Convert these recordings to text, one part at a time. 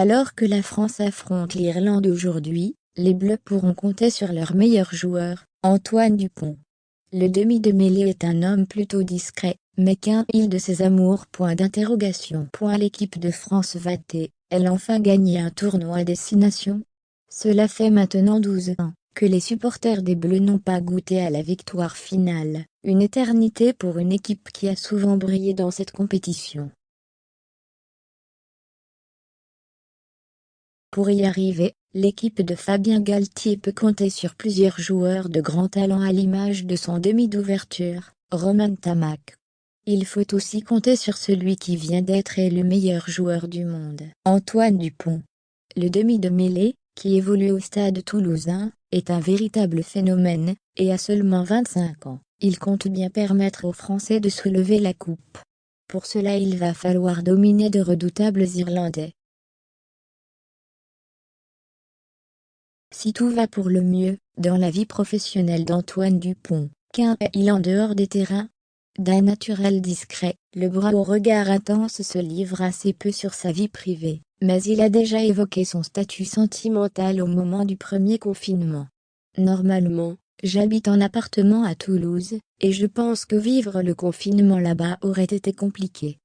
Alors que la France affronte l'Irlande aujourd'hui, les Bleus pourront compter sur leur meilleur joueur, Antoine Dupont. Le demi de mêlée est un homme plutôt discret, mais qu'un-il de ses amours? L'équipe de France va-t-elle enfin gagner un tournoi à destination? Cela fait maintenant 12 ans que les supporters des Bleus n'ont pas goûté à la victoire finale, une éternité pour une équipe qui a souvent brillé dans cette compétition. Pour y arriver, l'équipe de Fabien Galtier peut compter sur plusieurs joueurs de grand talent à l'image de son demi d'ouverture, Romain Tamac. Il faut aussi compter sur celui qui vient d'être élu meilleur joueur du monde, Antoine Dupont. Le demi de mêlée, qui évolue au Stade Toulousain, est un véritable phénomène, et à seulement 25 ans, il compte bien permettre aux Français de soulever la coupe. Pour cela il va falloir dominer de redoutables Irlandais. Si tout va pour le mieux, dans la vie professionnelle d'Antoine Dupont, qu'est-il en dehors des terrains? D'un naturel discret, le bras au regard intense se livre assez peu sur sa vie privée, mais il a déjà évoqué son statut sentimental au moment du premier confinement. Normalement, j'habite en appartement à Toulouse, et je pense que vivre le confinement là-bas aurait été compliqué.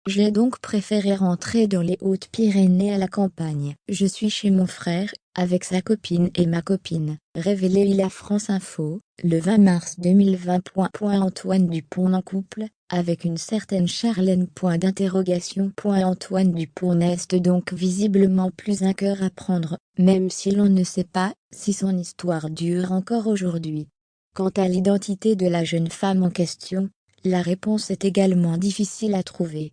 J'ai donc préféré rentrer dans les Hautes-Pyrénées à la campagne. Je suis chez mon frère, avec sa copine et ma copine, révélé à France Info, le 20 mars 2020. Antoine Dupont en couple, avec une certaine Charlène. Antoine Dupont n'est donc visiblement plus un cœur à prendre, même si l'on ne sait pas si son histoire dure encore aujourd'hui. Quant à l'identité de la jeune femme en question, la réponse est également difficile à trouver.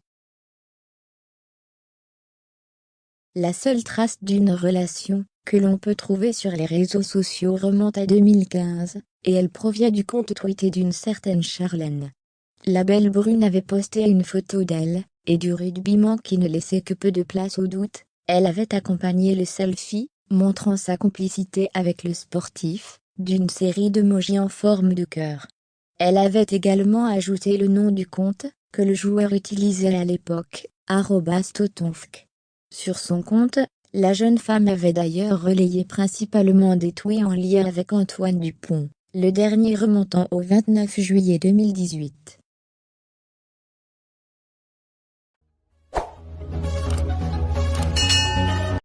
La seule trace d'une relation que l'on peut trouver sur les réseaux sociaux remonte à 2015, et elle provient du compte tweeté d'une certaine Charlène. La belle brune avait posté une photo d'elle, et du rugbyman qui ne laissait que peu de place au doute. Elle avait accompagné le selfie, montrant sa complicité avec le sportif, d'une série d'emojis en forme de cœur. Elle avait également ajouté le nom du compte, que le joueur utilisait à l'époque, @totonfk. Sur son compte, la jeune femme avait d'ailleurs relayé principalement des tweets en lien avec Antoine Dupont, le dernier remontant au 29 juillet 2018.